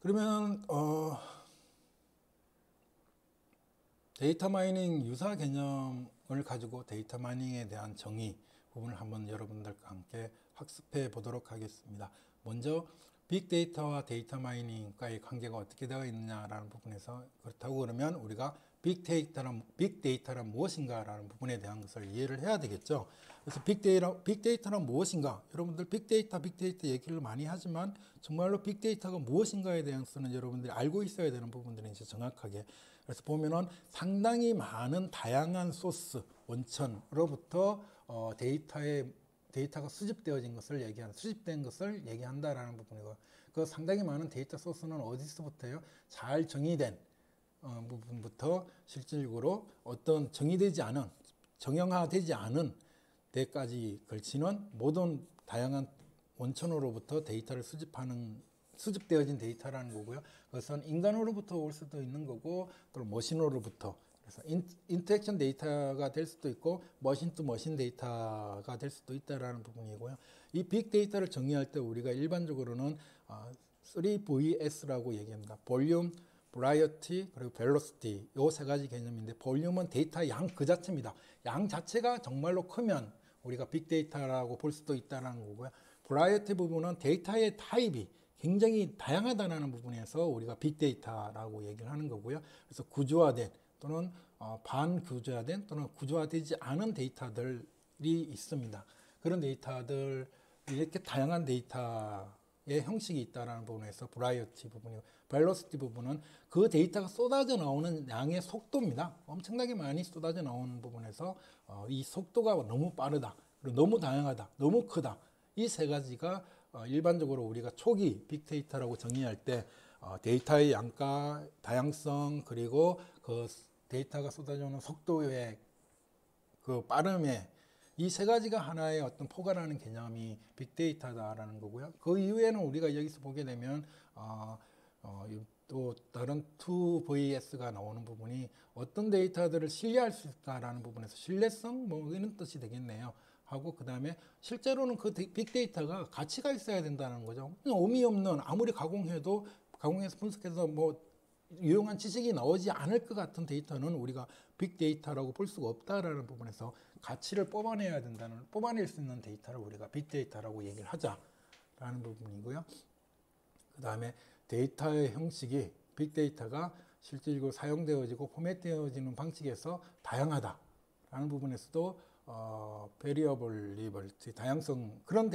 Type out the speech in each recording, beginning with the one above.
그러면 데이터 마이닝 유사 개념을 가지고 데이터 마이닝에 대한 정의 부분을 한번 여러분들과 함께 학습해 보도록 하겠습니다. 먼저 빅데이터와 데이터 마이닝과의 관계가 어떻게 되어 있느냐라는 부분에서, 그렇다고 그러면 우리가 빅데이터란 무엇인가라는 부분에 대한 것을 이해를 해야 되겠죠. 그래서 빅데이터란 무엇인가? 여러분들 빅데이터 얘기를 많이 하지만 정말로 빅데이터가 무엇인가에 대해서는 여러분들이 알고 있어야 되는 부분들이 이제 정확하게. 그래서 보면은 상당히 많은 다양한 소스, 원천으로부터 데이터가 수집된 것을 얘기한다라는 부분이고, 그 상당히 많은 데이터 소스는 어디서부터요? 잘 정의된 부분부터 실질적으로 어떤 정형화되지 않은 데까지 걸치는 모든 다양한 원천으로부터 데이터를 수집되어진 데이터라는 거고요. 그것은 인간으로부터 올 수도 있는 거고, 또 머신으로부터. 그래서 인터랙션 데이터가 될 수도 있고, 머신 투 머신 데이터가 될 수도 있다라는 부분이고요. 이 빅데이터를 정의할 때 우리가 일반적으로는 3VS라고 얘기합니다. 볼륨, 브라이어티, 그리고 벨로시티, 요 세 가지 개념인데, 볼륨은 데이터 양 그 자체입니다. 양 자체가 정말로 크면 우리가 빅데이터라고 볼 수도 있다는 거고요. 브라이어티 부분은 데이터의 타입이 굉장히 다양하다는 부분에서 우리가 빅데이터라고 얘기를 하는 거고요. 그래서 구조화된 또는 반구조화된 또는 구조화되지 않은 데이터들이 있습니다. 그런 데이터들, 이렇게 다양한 데이터의 형식이 있다는 부분에서 브라이어티 부분이고, 벨로시티 부분은 그 데이터가 쏟아져 나오는 양의 속도입니다. 엄청나게 많이 쏟아져 나오는 부분에서 이 속도가 너무 빠르다, 그리고 너무 다양하다, 너무 크다, 이 세 가지가 일반적으로 우리가 초기 빅데이터라고 정의할 때 데이터의 양가, 다양성, 그리고 그 데이터가 쏟아져 오는 속도의 그 빠름에, 이 세 가지가 하나의 어떤 포괄하는 개념이 빅데이터다라는 거고요. 그 이후에는 우리가 여기서 보게 되면 또 다른 2VS가 나오는 부분이 어떤 데이터들을 신뢰할 수 있다라는 부분에서 신뢰성 뭐 이런 뜻이 되겠네요. 하고, 그 다음에 실제로는 그 빅데이터가 가치가 있어야 된다는 거죠. 그냥 의미 없는, 아무리 가공해서 분석해서 뭐 유용한 지식이 나오지 않을 것 같은 데이터는 우리가 빅데이터라고 볼 수가 없다라는 부분에서 가치를 뽑아낼 수 있는 데이터를 우리가 빅데이터라고 얘기를 하자라는 부분이고요. 그 다음에 데이터의 형식이, 빅데이터가 실질적으로 사용되어지고 포맷되어지는 방식에서 다양하다라는 부분에서도 베리어블리버티, 다양성, 그런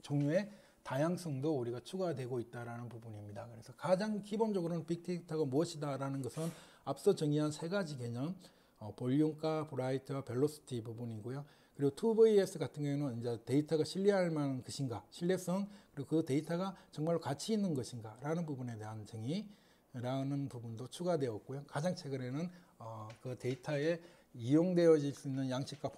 종류의 다양성도 우리가 추가되고 있다라는 부분입니다. 그래서 가장 기본적으로는 빅데이터가 무엇이다라는 것은 앞서 정의한 세 가지 개념, 볼륨과 브라이트와 벨로시티 부분이고요. 그리고 2VS 같은 경우에는 이제 데이터가 신뢰할 만한 것인가, 신뢰성, 그리고 그 데이터가 정말로 가치 있는 것인가라는 부분에 대한 정의라는 부분도 추가되었고요. 가장 최근에는 그 데이터에 이용되어질 수 있는 양식과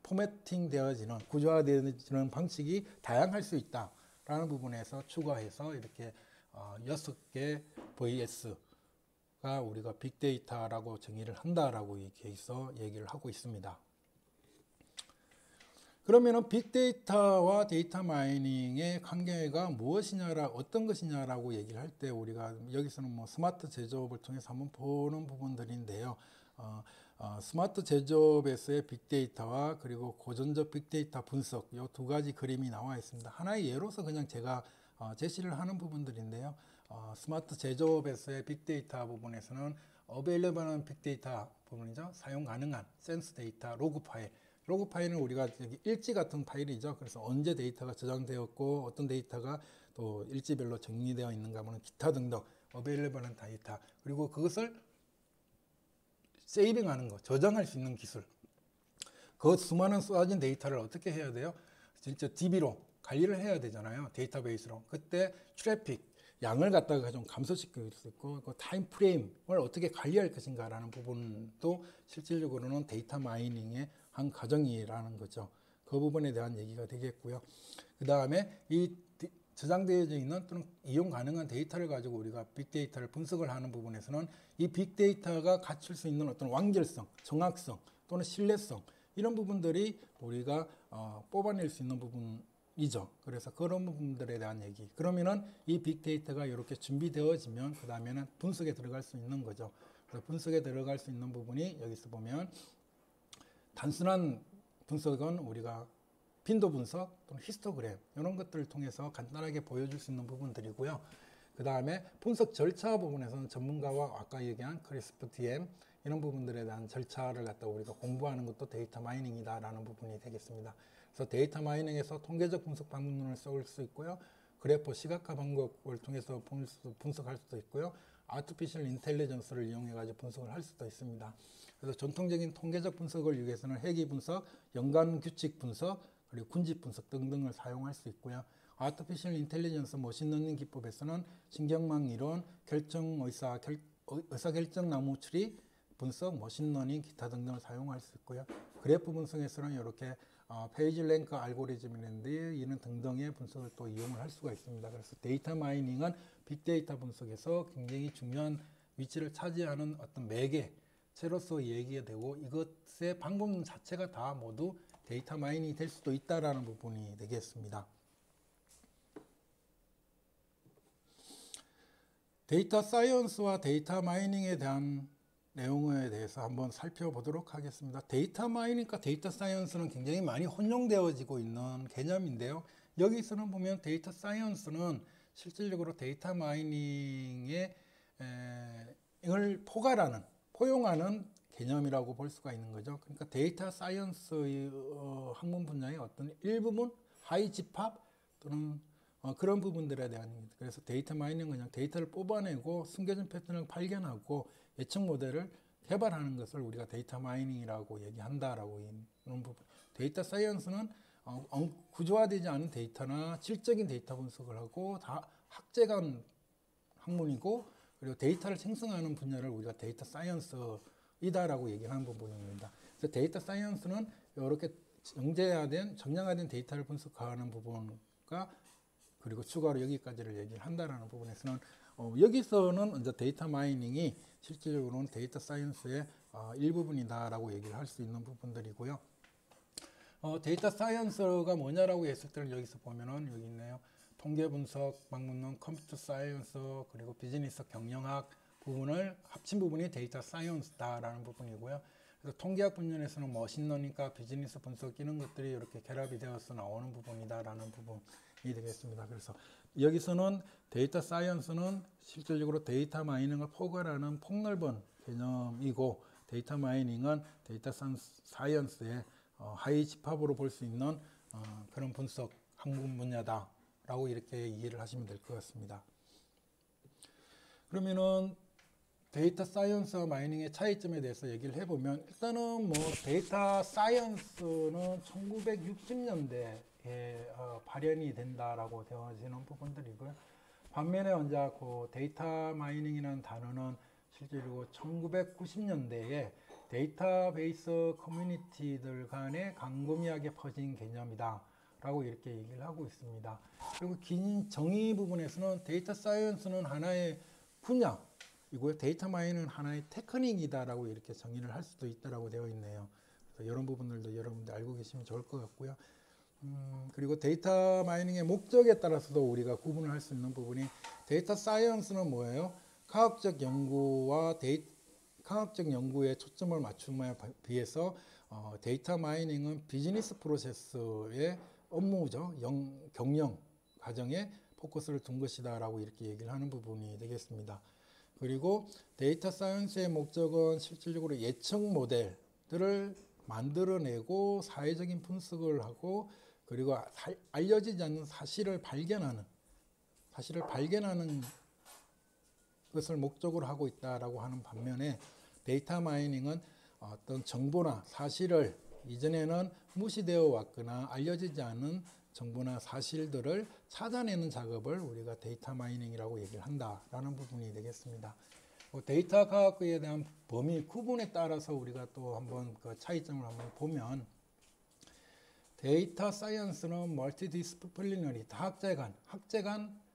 포매팅 되어지는, 구조화되어지는 방식이 다양할 수 있다라는 부분에서 추가해서 이렇게 6개 VS가 우리가 빅데이터라고 정의를 한다라고 이렇게 해서 얘기를 하고 있습니다. 그러면은 빅데이터와 데이터 마이닝의 관계가 어떤 것이냐라고 얘기를 할 때, 우리가 여기서는 뭐 스마트 제조업을 통해서 한번 보는 부분들인데요. 스마트 제조업에서의 빅데이터와 그리고 고전적 빅데이터 분석, 이 두 가지 그림이 나와 있습니다. 하나의 예로서 그냥 제가 제시를 하는 부분들인데요. 스마트 제조업에서의 빅데이터 부분에서는 어베일러블한 빅데이터 부분이죠. 사용 가능한 센스 데이터, 로그 파일은 우리가 일지 같은 파일이죠. 그래서 언제 데이터가 저장되었고 어떤 데이터가 또 일지별로 정리되어 있는가 하면 기타 등등 어베일러블한 데이터, 그리고 그것을 세이빙하는 거, 저장할 수 있는 기술. 그 수많은 쏟아진 데이터를 어떻게 해야 돼요? 진짜 DB로 관리를 해야 되잖아요. 데이터베이스로. 그때 트래픽, 양을 갖다가 좀 감소시킬 수 있고, 그 타임 프레임을 어떻게 관리할 것인가라는 부분도 실질적으로는 데이터 마이닝의 한 과정이라는 거죠. 그 부분에 대한 얘기가 되겠고요. 그 다음에 이 저장되어져 있는 또는 이용 가능한 데이터를 가지고 우리가 빅데이터를 분석을 하는 부분에서는 이 빅데이터가 갖출 수 있는 어떤 완결성, 정확성 또는 신뢰성, 이런 부분들이 우리가 뽑아낼 수 있는 부분이 이죠. 그래서 그런 부분들에 대한 얘기. 그러면은 이 빅데이터가 이렇게 준비되어지면 그 다음에는 분석에 들어갈 수 있는 거죠. 그래서 분석에 들어갈 수 있는 부분이 여기서 보면 단순한 분석은 우리가 빈도 분석 또는 히스토그램 이런 것들을 통해서 간단하게 보여줄 수 있는 부분들이고요. 그 다음에 분석 절차 부분에서는 전문가와 아까 얘기한 크리스프 DM 이런 부분들에 대한 절차를 갖다 우리가 공부하는 것도 데이터 마이닝이다라는 부분이 되겠습니다. 그래서 데이터 마이닝에서 통계적 분석 방법론을 써올 수 있고요. 그래프 시각화 방법을 통해서 분석할 수도 있고요. 아티피셜 인텔리전스를 이용해 가지고 분석을 할 수도 있습니다. 그래서 전통적인 통계적 분석을 위해서는 회귀 분석, 연관 규칙 분석, 그리고 군집 분석 등등을 사용할 수 있고요. 아티피셜 인텔리전스 머신러닝 기법에서는 신경망 이론, 의사결정 나무 추리 분석, 머신러닝, 기타 등등을 사용할 수 있고요. 그래프 분석에서는 이렇게 페이지 랭크 알고리즘이라든지 이런 등등의 분석을 또 이용을 할 수가 있습니다. 그래서 데이터 마이닝은 빅데이터 분석에서 굉장히 중요한 위치를 차지하는 어떤 매개체로서 얘기가 되고 이것의 방법 자체가 다 모두 데이터 마이닝이 될 수도 있다라는 부분이 되겠습니다. 데이터 사이언스와 데이터 마이닝에 대한 내용에 대해서 한번 살펴보도록 하겠습니다. 데이터 마이닝과 데이터 사이언스는 굉장히 많이 혼용되어지고 있는 개념인데요. 여기서는 보면 데이터 사이언스는 실질적으로 데이터 마이닝의 이걸 포용하는 개념이라고 볼 수가 있는 거죠. 그러니까 데이터 사이언스의 학문 분야의 어떤 일부분, 하위 집합 또는 그런 부분들에 대한 얘기입니다. 그래서 데이터 마이닝은 그냥 데이터를 뽑아내고 숨겨진 패턴을 발견하고 예측 모델을 개발하는 것을 우리가 데이터 마이닝이라고 얘기한다라고 이런 부분. 데이터 사이언스는 구조화되지 않은 데이터나 질적인 데이터 분석을 하고 다 학제간 학문이고 그리고 데이터를 생성하는 분야를 우리가 데이터 사이언스이다라고 얘기하는 부분입니다. 그래서 데이터 사이언스는 이렇게 정량화된 데이터를 분석하는 부분과 그리고 추가로 여기까지를 얘기를 한다라는 부분에서는 여기서는 이제 데이터 마이닝이 실질적으로는 데이터 사이언스의 일부분이다라고 얘기를 할 수 있는 부분들이고요. 데이터 사이언스가 뭐냐라고 했을 때는 여기서 보면은 여기 있네요. 통계 분석, 방문론, 컴퓨터 사이언스, 그리고 비즈니스 경영학 부분을 합친 부분이 데이터 사이언스다라는 부분이고요. 그래서 통계학 분야에서는 머신러닝과 비즈니스 분석 이런 것들이 이렇게 결합이 되어서 나오는 부분이다라는 부분이 되겠습니다. 그래서 여기서는 데이터 사이언스는 실질적으로 데이터 마이닝을 포괄하는 폭넓은 개념이고 데이터 마이닝은 데이터 사이언스의 하위 집합으로 볼 수 있는 그런 분석 학문 분야다라고 이렇게 이해를 하시면 될 것 같습니다. 그러면은 데이터 사이언스와 마이닝의 차이점에 대해서 얘기를 해보면 일단은 뭐 데이터 사이언스는 1960년대에 발현이 된다라고 되어지는 부분들이고요. 반면에 이제 그 데이터 마이닝이라는 단어는 실제로 1990년대에 데이터베이스 커뮤니티들 간에 광범위하게 퍼진 개념이다 라고 이렇게 얘기를 하고 있습니다. 그리고 긴 정의 부분에서는 데이터 사이언스는 하나의 분야이고요. 데이터 마이닝은 하나의 테크닉이다라고 이렇게 정의를 할 수도 있다라고 되어 있네요. 그래서 이런 부분들도 여러분들 알고 계시면 좋을 것 같고요. 그리고 데이터 마이닝의 목적에 따라서도 우리가 구분을 할 수 있는 부분이 데이터 사이언스는 뭐예요? 과학적 연구에 초점을 맞춤에 비해서 데이터 마이닝은 비즈니스 프로세스의 업무죠. 경영 과정에 포커스를 둔 것이다라고 이렇게 얘기를 하는 부분이 되겠습니다. 그리고 데이터 사이언스의 목적은 실질적으로 예측 모델들을 만들어내고 사회적인 분석을 하고 그리고 알려지지 않는 사실을 발견하는 것을 목적으로 하고 있다라고 하는 반면에 데이터 마이닝은 어떤 정보나 사실을 이전에는 무시되어 왔거나 알려지지 않은 정보나 사실들을 찾아내는 작업을 우리가 데이터 마이닝이라고 얘기를 한다라는 부분이 되겠습니다. 데이터 과학에 대한 범위 구분에 따라서 우리가 또 한번 그 차이점을 한번 보면 데이터 사이언스는 멀티디스플리너리 학제간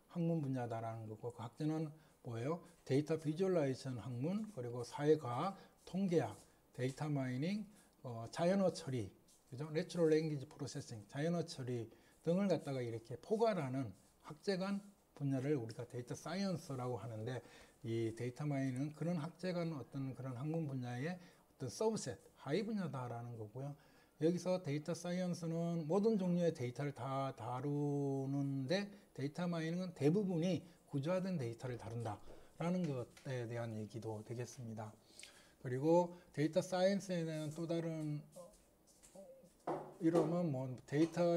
학문 분야다라는 거고 그 학제는 뭐예요? 데이터 비주얼라이제이션 학문 그리고 사회과학, 통계학, 데이터 마이닝, 자연어 처리, 그죠? 내추럴 랭귀지 프로세싱, 자연어 처리 등을 갖다가 이렇게 포괄하는 학제간 분야를 우리가 데이터 사이언스라고 하는데, 이 데이터 마이닝은 그런 학제간 어떤 그런 학문 분야의 어떤 서브셋, 하위 분야다라는 거고요. 여기서 데이터 사이언스는 모든 종류의 데이터를 다 다루는데, 데이터 마이닝은 대부분이 구조화된 데이터를 다룬다라는 것에 대한 얘기도 되겠습니다. 그리고 데이터 사이언스에 대한 또 다른 이름은 뭐 데이터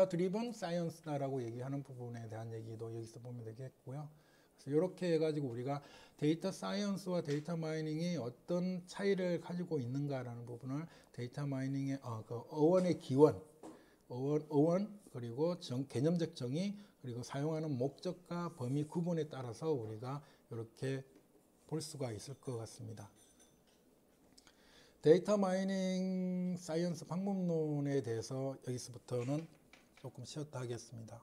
드리븐 사이언스다라고 얘기하는 부분에 대한 얘기도 여기서 보면 되겠고요. 그래서 이렇게 해가지고 우리가 데이터 사이언스와 데이터 마이닝이 어떤 차이를 가지고 있는가라는 부분을 데이터 마이닝의 그 어원의 기원, 어원 그리고 개념적 정의, 그리고 사용하는 목적과 범위 구분에 따라서 우리가 이렇게 볼 수가 있을 것 같습니다. 데이터 마이닝 사이언스 방법론에 대해서 여기서부터는 조금 쉬었다 하겠습니다.